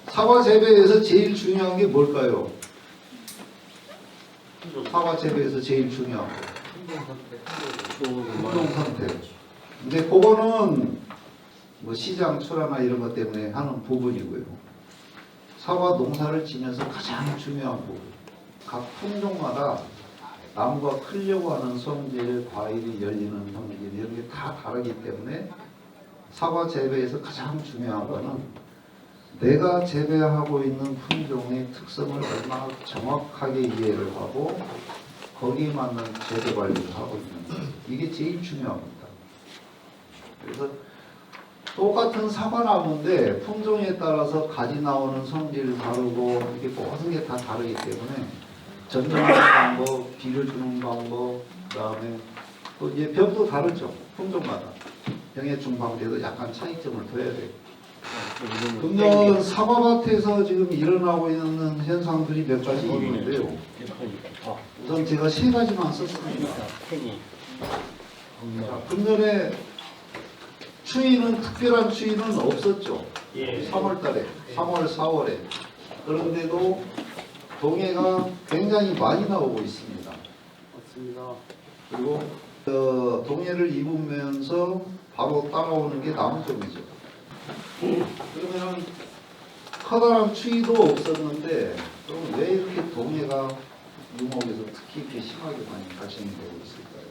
사과 재배에서 제일 중요한 게 뭘까요? 사과 재배에서 제일 중요한 거. 품종 상태. 근데 그거는 뭐 시장 출하나 이런 것 때문에 하는 부분이고요. 사과 농사를 지면서 가장 중요한 부분. 각 품종마다 나무가 크려고 하는 성질, 과일이 열리는 성질 이런 게 다 다르기 때문에 사과 재배에서 가장 중요한 거는 내가 재배하고 있는 품종의 특성을 얼마나 정확하게 이해를 하고 거기에 맞는 재배 관리를 하고 있는 이게 제일 중요합니다. 그래서 똑같은 사과나무인데 품종에 따라서 가지 나오는 성질 다르고 이게 모든 게 다 다르기 때문에 전정하는 방법, 비료 주는 방법, 그다음에 또 이제 병도 다르죠. 품종마다 병의 중방제도 약간 차이점을 둬야 돼요. 금년 사과밭에서 지금 일어나고 있는 현상들이 몇 가지 있는데요. 우선 제가 세 가지만 썼습니다. 금년에 추위는 특별한 추위는 없었죠. 3월달에, 3월, 4월에. 그런데도 동해가 굉장히 많이 나오고 있습니다. 그리고 동해를 입으면서 바로 따라오는 게 나무종이죠. 그러면은 커다란 추위도 없었는데 그럼 왜 이렇게 동해가 유목에서 특히 이렇게 심하게 많이 발생되고 있을까요?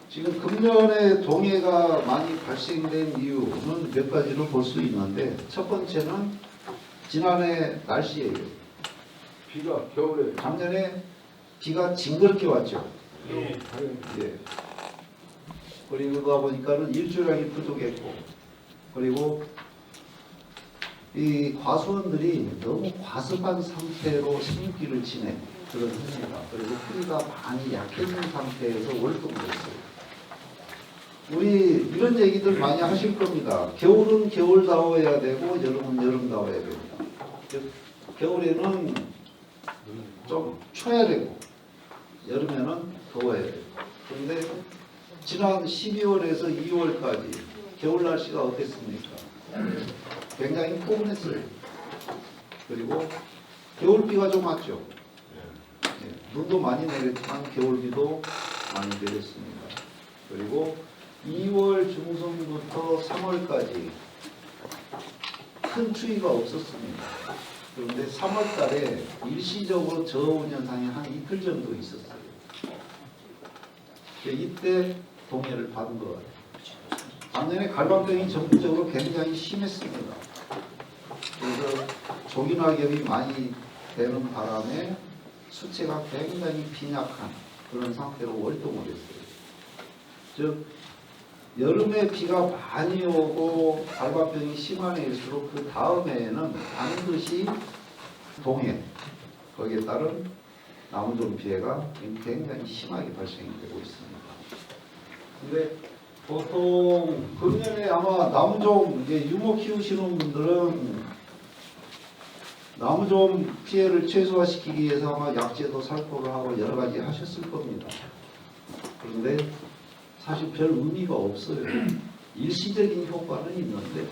지금 금년에 동해가 많이 발생된 이유는 몇 가지로 볼 수 있는데 첫 번째는 지난해 날씨예요. 비가 겨울에 작년에 비가 징그럽게 왔죠. 예. 그러다 보니까는 일조량이 부족했고 그리고 이 과수원들이 너무 과습한 상태로 생육기를 지내 그런 해입니다. 그리고 뿌리가 많이 약해진 상태에서 월동을 했어요. 우리 이런 얘기들 많이 하실 겁니다. 겨울은 겨울다워야 되고 여름은 여름다워야 됩니다. 겨울에는 좀 추워야 되고 여름에는 더워야 되고 그런데 지난 12월에서 2월까지 겨울 날씨가 어땠습니까? 굉장히 포근했어요. 그리고 겨울비가 좀 왔죠. 눈도 많이 내렸지만 겨울비도 많이 내렸습니다. 그리고 2월 중순부터 3월까지 큰 추위가 없었습니다. 그런데 3월 달에 일시적으로 저온 현상이 한 이틀 정도 있었어요. 이때 동해를 받은 것 같아요. 작년에 갈반병이 전국적으로 굉장히 심했습니다. 그래서 조기낙엽이 많이 되는 바람에 수채가 굉장히 빈약한 그런 상태로 월동을 했어요. 즉 여름에 비가 많이 오고 갈반병이 심한 해일수록 그 다음 해에는 반드시 동해 거기에 따른 나무종 피해가 굉장히 심하게 발생되고 있습니다. 근데 보통 금년에 아마 나무종 유목 키우시는 분들은 나무종 피해를 최소화시키기 위해서 아마 약제도 살포를 하고 여러 가지 하셨을 겁니다. 그런데 사실 별 의미가 없어요. 일시적인 효과는 있는데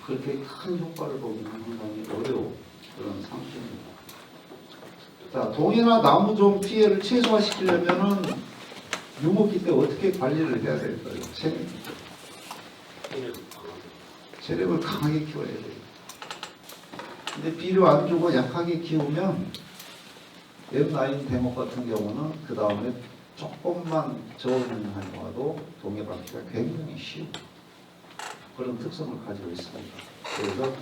그렇게 큰 효과를 보기는 상당히 어려운 그런 상태입니다. 자, 동해나 나무종 피해를 최소화시키려면은 유목기 때 어떻게 관리를 해야 될까요? 체력을 강하게 키워야 돼요. 근데 비료 안 주고 약하게 키우면 M9 대목 같은 경우는 그 다음에 조금만 저온을 하더라도 동해 받기가 굉장히 쉬운 그런 특성을 가지고 있습니다. 그래서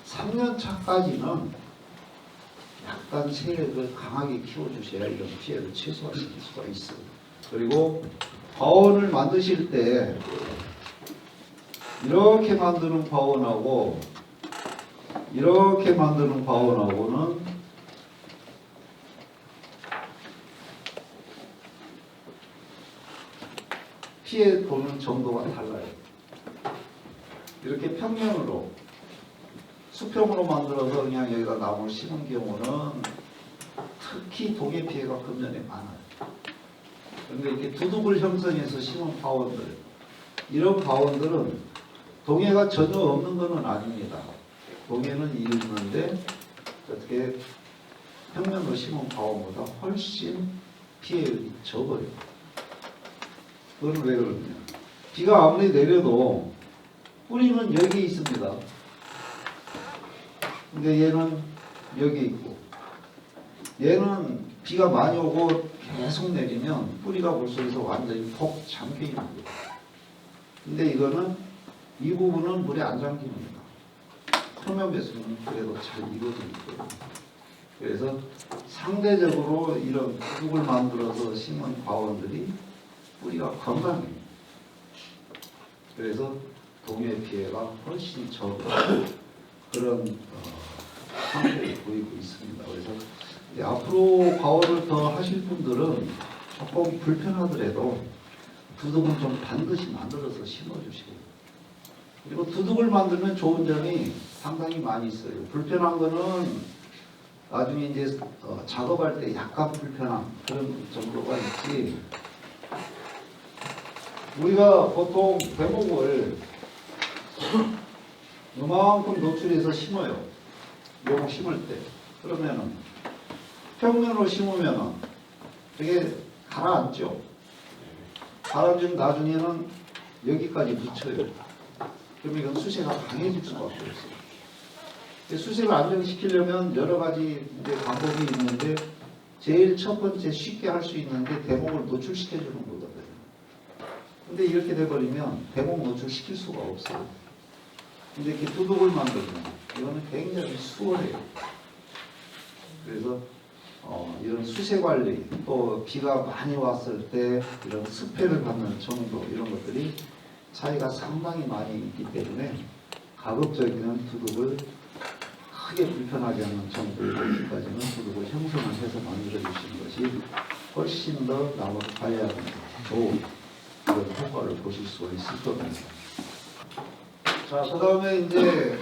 3년 차까지는 약간 세력을 강하게 키워주셔야 이런 피해를 최소화시킬 수가 있어요. 그리고 과원을 만드실 때 이렇게 만드는 과원하고 이렇게 만드는 과원하고는 피해 보는 정도가 달라요. 이렇게 평면으로 수평으로 만들어서 그냥 여기다 나무를 심은 경우는 특히 동해 피해가 금년에 많아요. 그런데 이렇게 두둑을 형성해서 심은 파원들, 이런 파원들은 동해가 전혀 없는 것은 아닙니다. 동해는 있는데 어떻게 평면으로 심은 파원보다 훨씬 피해율이 적어요. 그건 왜 그러냐? 비가 아무리 내려도 뿌리는 여기 있습니다. 근데 얘는 여기 있고, 얘는 비가 많이 오고 계속 내리면 뿌리가 물속에서 완전히 폭 잠겨 있는 거예요. 근데 이거는 이 부분은 물에 안 잠깁니다. 표면 배수는 그래도 잘 익어져 있고요. 그래서 상대적으로 이런 두둑을 만들어서 심은 과원들이 뿌리가 건강해요. 그래서 동해 피해가 훨씬 적은 그런 상태를 보이고 있습니다. 그래서 앞으로 과원을 더 하실 분들은 조금 불편하더라도 두둑은 좀 반드시 만들어서 심어주시고, 그리고 두둑을 만들면 좋은 점이 상당히 많이 있어요. 불편한 거는 나중에 이제 작업할 때 약간 불편한 그런 정도가 있지, 우리가 보통 대목을 이만큼 노출해서 심어요. 요거 심을 때. 그러면은 평면으로 심으면은 되게 가라앉죠. 가라앉으면 나중에는 여기까지 묻혀요. 그러면 이건 수세가 강해질 수밖에 없어요. 수세를 안정시키려면 여러 가지 이제 방법이 있는데, 제일 첫 번째 쉽게 할 수 있는 게 대목을 노출시켜주는 거거든요. 근데 이렇게 돼버리면 대목 노출시킬 수가 없어요. 근데 이렇게 두둑을 만들면 이거는 굉장히 수월해요. 그래서 이런 수세 관리, 또 비가 많이 왔을 때 이런 습해를 받는 정도, 이런 것들이 차이가 상당히 많이 있기 때문에 가급적이면 두둑을 크게 불편하게 하는 정도까지는 두둑을 형성을 해서 만들어 주시는 것이 훨씬 더 나무 관리하는 좋은 그런 효과를 보실 수가 있을 겁니다. 자, 그 다음에 이제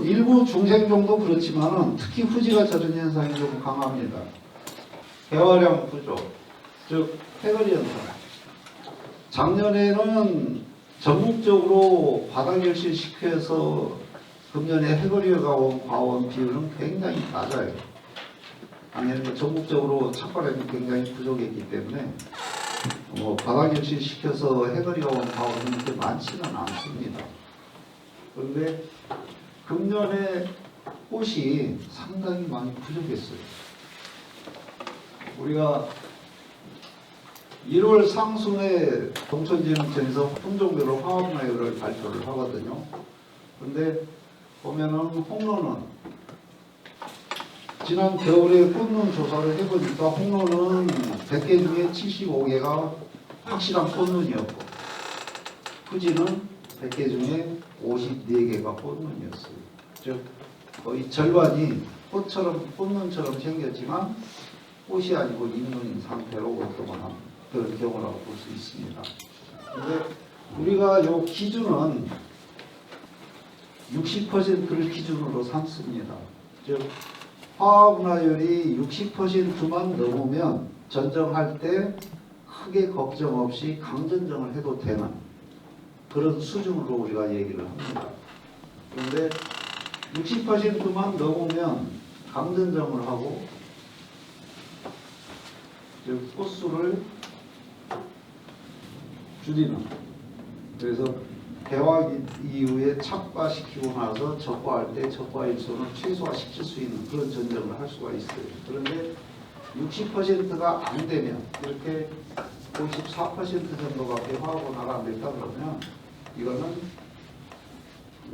일부 중생종도 그렇지만은 특히 후지가 젖은 현상이 좀 강합니다. 개화량 부족, 즉 해거리 현상. 작년에는 전국적으로 바닥열실 시켜서 금년에 해거리가 온 과원 비율은 굉장히 낮아요. 작년에 전국적으로 착과량이 굉장히 부족했기 때문에 바닥열실 시켜서 해거리가 온 과원은 그렇게 많지는 않습니다. 그런데 금년에 꽃이 상당히 많이 부족했어요. 우리가 1월 상순에 동천진흥청에서 품종별로 화합나이를 발표를 하거든요. 그런데 보면은 홍로는 지난 겨울에 꽃눈 조사를 해보니까 홍로는 100개 중에 75개가 확실한 꽃눈이었고, 후지는 100개 중에 54개가 꽃눈이었어요. 즉 거의 절반이 꽃눈처럼 생겼지만 꽃이 아니고 잎눈인 상태로 활동하는 그런 경우라고 볼 수 있습니다. 근데 우리가 요 기준은 60%를 기준으로 삼습니다. 즉 화합분화율이 60%만 넘으면 전정할 때 크게 걱정 없이 강전정을 해도 되는 그런 수준으로 우리가 얘기를 합니다. 그런데 60%만 넘으면 강전정을 하고 즉 꽃수를 줄이는, 그래서 개화 이후에 착과시키고 나서 적과할 때 적과일수는 최소화시킬 수 있는 그런 전정을 할 수가 있어요. 그런데 60%가 안 되면, 이렇게 54% 정도밖에 화합분화가 안 됐다 그러면 이거는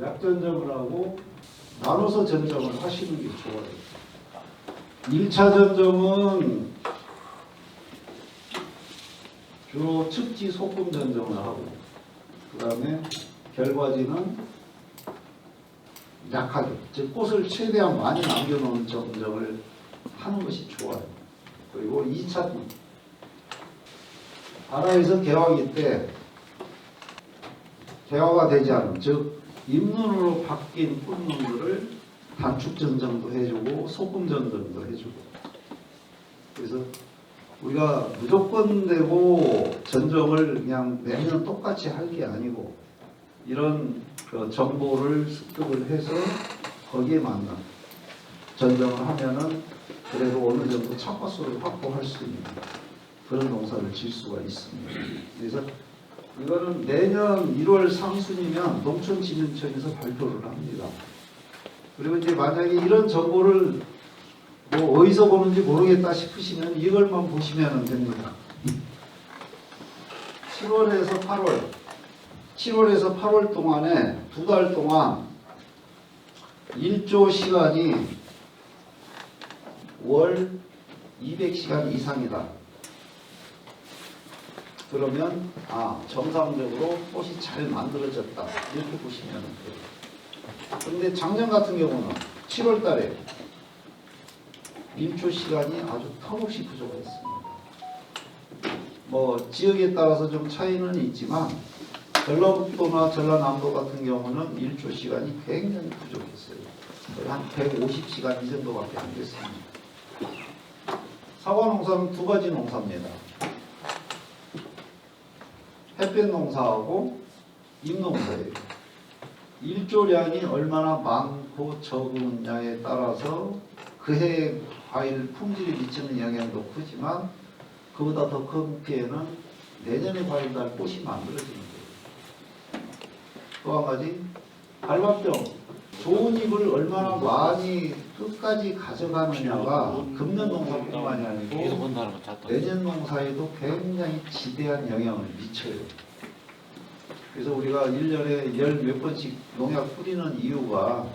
약전정을 하고 나눠서 전정을 하시는 게 좋아요. 1차 전정은 주로 측지 소금 전정을 하고, 그 다음에 결과지는 약하게, 즉 꽃을 최대한 많이 남겨놓은 전정을 하는 것이 좋아요. 그리고 2차는 바다에서 개화기 때 개화가 되지 않은, 즉 잎눈으로 바뀐 꽃눈들을 단축 전정도 해주고 소금 전정도 해주고, 그래서 우리가 무조건 되고 전적을 그냥 매년 똑같이 할 게 아니고 이런 그 정보를 습득을 해서 거기에 맞는 전정을 하면은 그래도 어느 정도 차과수를 확보할 수 있는 그런 농사를 질 수가 있습니다. 그래서 이거는 내년 1월 상순이면 농촌진흥청에서 발표를 합니다. 그리고 이제 만약에 이런 정보를 뭐 어디서 보는지 모르겠다 싶으시면 이걸만 보시면 됩니다. 7월에서 8월 동안에 두 달 동안 일조 시간이 월 200시간 이상이다. 그러면 정상적으로 꽃이 잘 만들어졌다. 이렇게 보시면 돼요. 그런데 작년 같은 경우는 7월 달에 일조 시간이 아주 턱없이 부족했습니다. 뭐 지역에 따라서 좀 차이는 있지만 전라북도나 전라남도 같은 경우는 일조 시간이 굉장히 부족했어요. 거의 한 150시간 이 정도밖에 안 됐습니다. 사과 농사는 두 가지 농사입니다. 햇볕 농사하고 잎농사예요. 일조량이 얼마나 많고 적은냐에 따라서 그해 과일 품질에 미치는 영향도 크지만 그보다 더 큰 피해는 내년에 과일 달 꽃이 만들어지는 거예요. 또 한 가지 발화병. 좋은 잎을 얼마나 많이 끝까지 가져가느냐가 금년 농사뿐만이 아니고 내년 농사에도 굉장히 지대한 영향을 미쳐요. 그래서 우리가 1년에 10몇 번씩 농약 뿌리는 이유가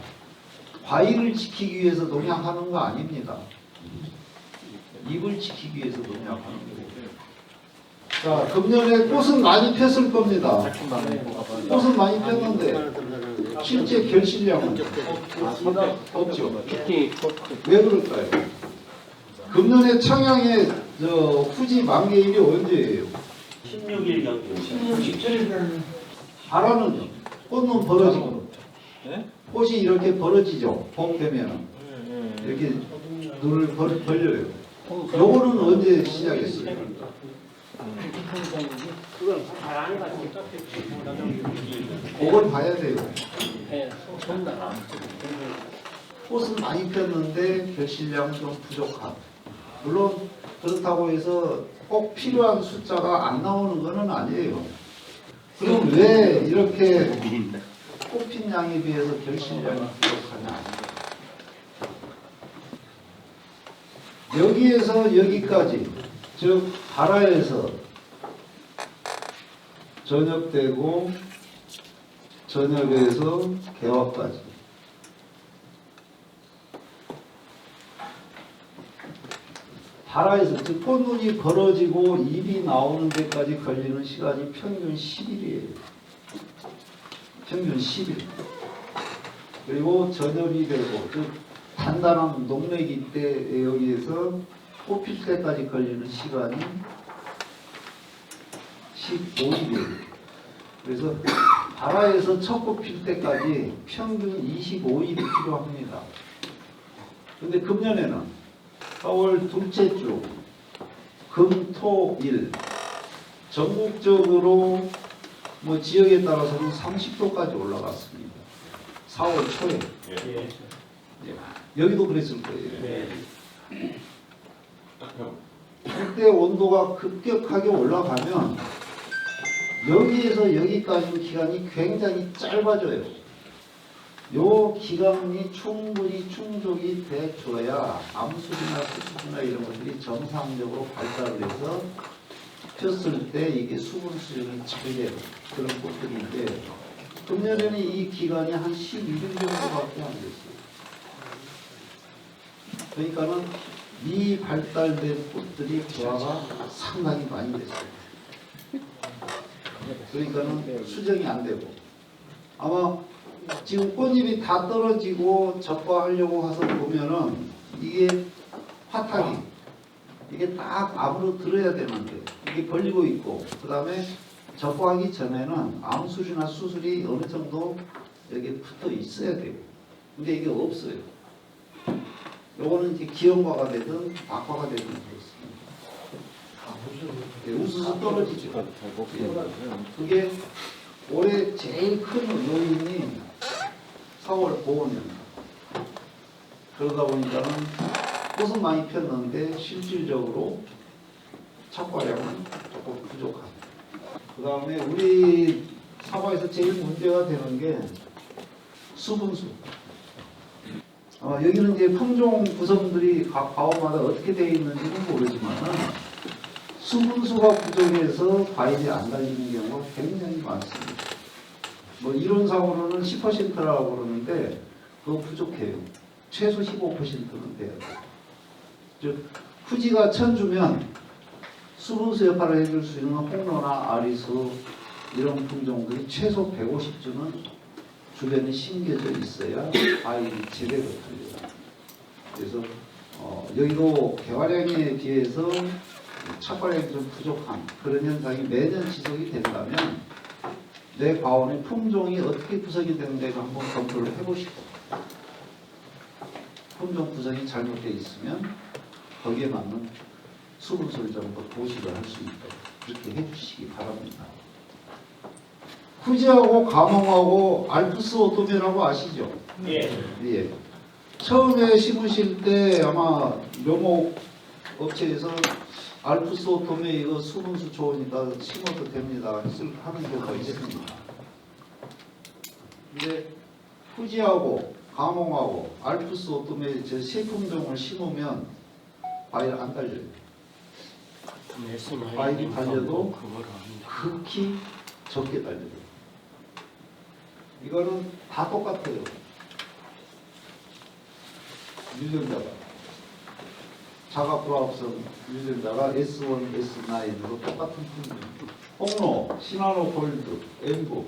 과일을 지키기 위해서 농약하는 거 아닙니다. 잎을 지키기 위해서 농약하는 거예요. 자, 금년에 꽃은 많이 폈을 겁니다. 꽃은 많이 폈는데 실제 결실량은 없죠. 왜 그럴까요? 금년에 청양의 후지 만개일이 언제예요? 16일 연휴. 17일. 발화는요? 꽃은 벌어지고 꽃이 이렇게 벌어지죠. 봄 되면은 이렇게 눈을 벌려요. 요거는 언제 시작했어요? 그걸 봐야 돼요. 꽃은 많이 폈는데 결실량은 좀 부족한. 물론 그렇다고 해서 꼭 필요한 숫자가 안 나오는 것은 아니에요. 그럼 왜 이렇게 꽃핀 양에 비해서 결실량이 부족하냐? 여기에서 여기까지, 즉 발화에서 전엽되고 전엽에서 개화까지 발화에서 즉 꽃눈이 벌어지고 잎이 나오는 데까지 걸리는 시간이 평균 10일이에요. 평균 10일. 그리고 전엽이 되고 즉 단단한 녹내기 때 여기에서 꽃필 때까지 걸리는 시간이 15일이에요. 그래서 발화에서 첫 꽃 필 때까지 평균 25일이 필요합니다. 근데 금년에는 4월 둘째 주 금, 토, 일 전국적으로 뭐 지역에 따라서는 30도까지 올라갔습니다. 4월 초에. 예. 여기도 그랬을 거예요. 그때 온도가 급격하게 올라가면 여기에서 여기까지 기간이 굉장히 짧아져요. 요 기간이 충분히 충족이 돼줘야 암술이나 수술이나 이런 것들이 정상적으로 발달을 해서 폈을 때 이게 수분 수준이 잘 되는 그런 꽃들인데 금년에는 이 기간이 한 12일 정도밖에 안 됐어요. 그러니까는 이 발달된 꽃들이 조화가 상당히 많이 됐어요. 그러니까는 수정이 안 되고 아마 지금 꽃잎이 다 떨어지고 적과하려고 해서 보면은 이게 화탁이 이게 딱 앞으로 들어야 되는데 이게 벌리고 있고 그 다음에 적과하기 전에는 암술이나 수술이 어느 정도 여기에 붙어 있어야 돼요. 근데 이게 없어요. 요거는 이제 기형과가 되든 악과가 되든 그렇습니다. 우수수 떨어지죠. 그게 올해 제일 큰 요인이 4월 보온입니다. 그러다 보니까는 꽃은 많이 폈는데 실질적으로 착과량은 조금 부족합니다. 그 다음에 우리 사과에서 제일 문제가 되는 게 수분수. 여기는 이제 품종 구성들이 각 과업마다 어떻게 되어 있는지는 모르지만 수분수가 부족해서 과일이 안 달리는 경우가 굉장히 많습니다. 뭐 이론상으로는 10%라고 그러는데 그거 부족해요. 최소 15%는 돼야 돼요. 즉 후지가 1000주면 수분수 역할을 해줄 수 있는 홍로나 아리수 이런 품종들이 최소 150주는 주변에 심겨져 있어야 과일이 제대로 달려요. 그래서 여기도 개화량에 비해서 착과량이 좀 부족한 그런 현상이 매년 지속이 된다면 내 과원의 품종이 어떻게 구성이 되는지를 한번 검토를 해보시고 품종 구성이 잘못되어 있으면 거기에 맞는 수분수를 좀 더 보식을 할 수 있도록 그렇게 해주시기 바랍니다. 후지하고 가몽하고 알프스 오토메라고 아시죠? 예. 처음에 심으실 때 아마 묘목 업체에서 알프스 오토메 이거 수분수 좋으니까 심어도 됩니다 하는 경우가 있습니다. 근데 후지하고 가몽하고 알프스 오토메 저 세 품종을 심으면 과일 안 달려요. 과일이 달려도 극히 적게 달려요. 이거는 다 똑같아요. 유전자가 자가 불합성 유전자가 S1, S9으로 똑같은 품종. 홍로, 시나노 골드, 엠브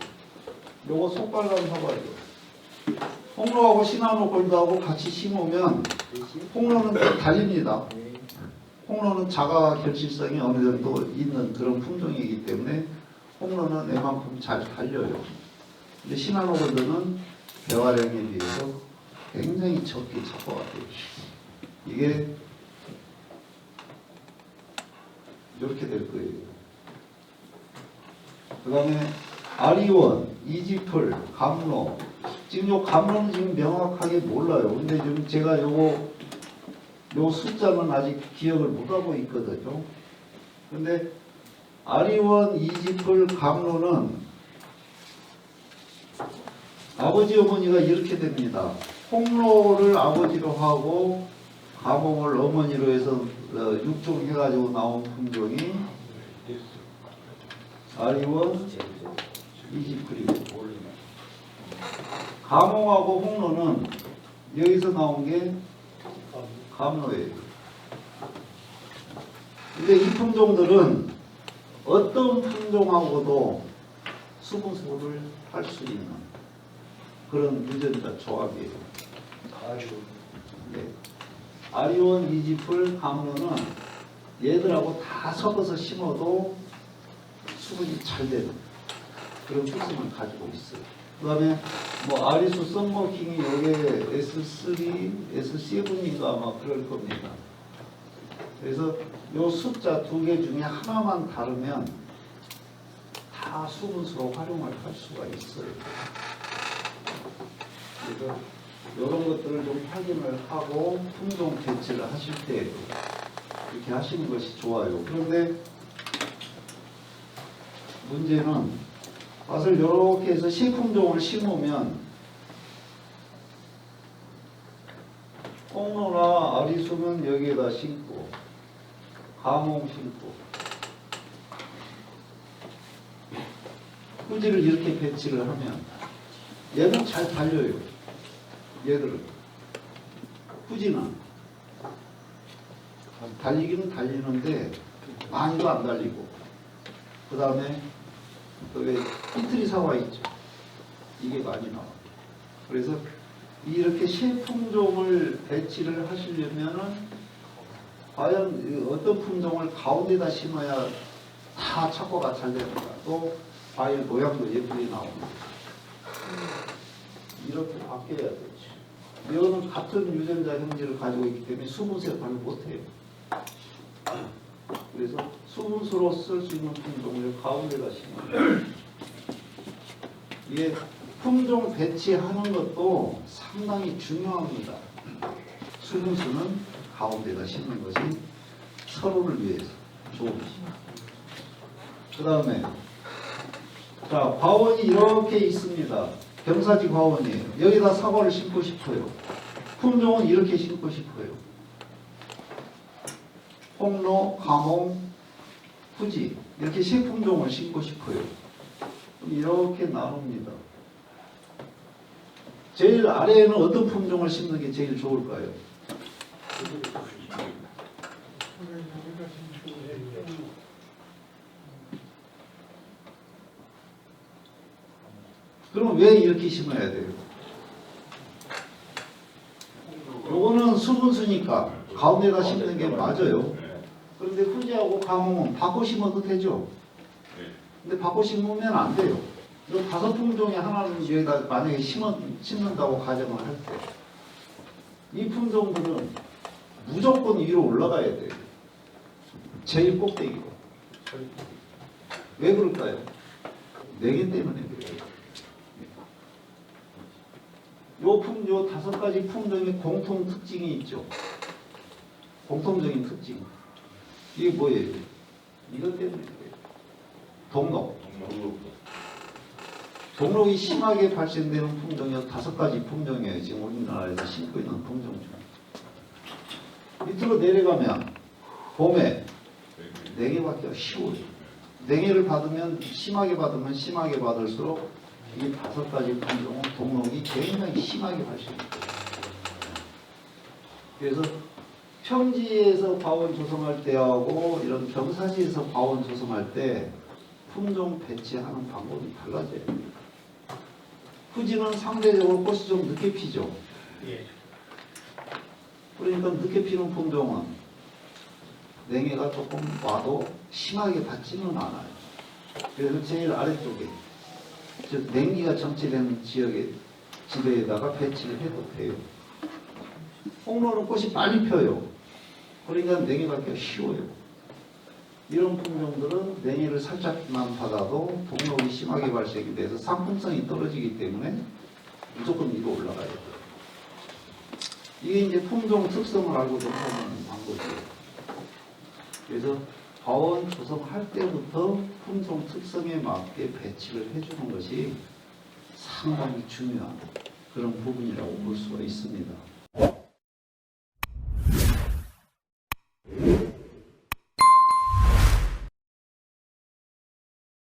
요거 속발간 사과예요. 홍로하고 시나노 골드하고 같이 심으면 홍로는 좀 달립니다. 홍로는 자가 결실성이 어느 정도 있는 그런 품종이기 때문에 홍로는 웬만큼 잘 달려요. 근데 시나노 골드는 배화량에 비해서 굉장히 적게 착과가 돼요. 이게 이렇게 될 거예요. 그 다음에 아리원, 이지플, 감로. 지금 요 감로는 지금 명확하게 몰라요. 근데 지금 제가 요 숫자는 아직 기억을 못하고 있거든요. 근데 아리원, 이지플, 감로는 아버지 어머니가 이렇게 됩니다. 홍로를 아버지로 하고 가몽을 어머니로 해서 육종 해가지고 나온 품종이 아리원, 이지플이고 가몽하고 홍로는 여기서 나온 게 감로예요. 근데 이 품종들은 어떤 품종하고도 수분수를 할 수 있는 그런 유전자 조합이에요. 네. 아리원, 이지플, 감로는 얘들하고 다 섞어서 심어도 수분이 잘 되는 그런 특성을 가지고 있어요. 그 다음에 뭐 아리수 썸머킹이 여기에 S3, S7인가 아마 그럴 겁니다. 그래서 요 숫자 두 개 중에 하나만 다르면 다 수분수로 활용을 할 수가 있어요. 그래서 이런 것들을 좀 확인을 하고 품종 배치를 하실 때 이렇게 하시는 것이 좋아요. 그런데 문제는 밭을 이렇게 해서 신품종을 심으면 홍로나 아리수는 여기에다 심고 가몽 심고 후지를 이렇게 배치를 하면 얘는 잘 달려요. 얘들은 후지는 달리기는 달리는데 많이도 안 달리고 그 다음에 왜 이틀이 사과 있죠. 이게 많이 나와요. 그래서 이렇게 신품종을 배치를 하시려면은 과연 어떤 품종을 가운데다 심어야 다 착과가 잘 됩니다. 또 과일 모양도 예쁘게 나옵니다. 이렇게 바뀌어야 되죠. 이거는 같은 유전자 형질을 가지고 있기 때문에 수분세 발을 못해요. 그래서 수분수로 쓸 수 있는 품종을 가운데다 심어요. 이게 품종 배치하는 것도 상당히 중요합니다. 수분수는 가운데다 심는 것이 서로를 위해서 좋은 것입니다. 그 다음에 자, 과원이 이렇게 있습니다. 경사지 과원이에요. 여기다 사과를 심고 싶어요. 품종은 이렇게 심고 싶어요. 홍로, 가몽, 후지 이렇게 세 품종을 심고 싶어요. 이렇게 나눕니다. 제일 아래에는 어떤 품종을 심는 게 제일 좋을까요? 그럼 왜 이렇게 심어야 돼요? 요거는 수분수니까 가운데다 심는 게 맞아요. 그런데 후지하고 가뭄은 바꿔 심어도 되죠. 근데 바꿔 심으면 안 돼요. 이 5품종에 하나는 여기다 만약에 심는다고 가정을 할 때 이 품종들은 무조건 위로 올라가야 돼요. 제일 꼭대기로. 왜 그럴까요? 냉해 때문에 그래요. 요 5가지 품종의 공통 특징이 있죠. 공통적인 특징. 이게 뭐예요? 이것 때문에 그래요. 동록. 동록이 심하게 발생되는 품종이 5가지 품종이에요. 지금 우리나라에서 심고 있는 품종 중. 밑으로 내려가면 봄에 냉해받기가 쉬워요. 냉해를 받으면 심하게 받을수록 이 5가지 품종은 동록이 굉장히 심하게 발생해요. 그래서 평지에서 과원 조성할 때하고 이런 경사지에서 과원 조성할 때 품종 배치하는 방법이 달라져요. 후지는 상대적으로 꽃이 좀 늦게 피죠. 그러니까 늦게 피는 품종은 냉해가 조금 와도 심하게 받지는 않아요. 그래서 제일 아래쪽에 즉 냉기가 정체되는 지역의 지대에다가 배치를 해도 돼요. 홍로는 꽃이 빨리 펴요. 그러니까 냉해받기가 쉬워요. 이런 품종들은 냉해를 살짝만 받아도 동록이 심하게 발생이 돼서 상품성이 떨어지기 때문에 무조건 위로 올라가야 돼요. 이게 이제 품종 특성을 알고 조성하는 방법이에요. 그래서 과원 조성할 때부터 품종 특성에 맞게 배치를 해주는 것이 상당히 중요한 그런 부분이라고 볼 수가 있습니다.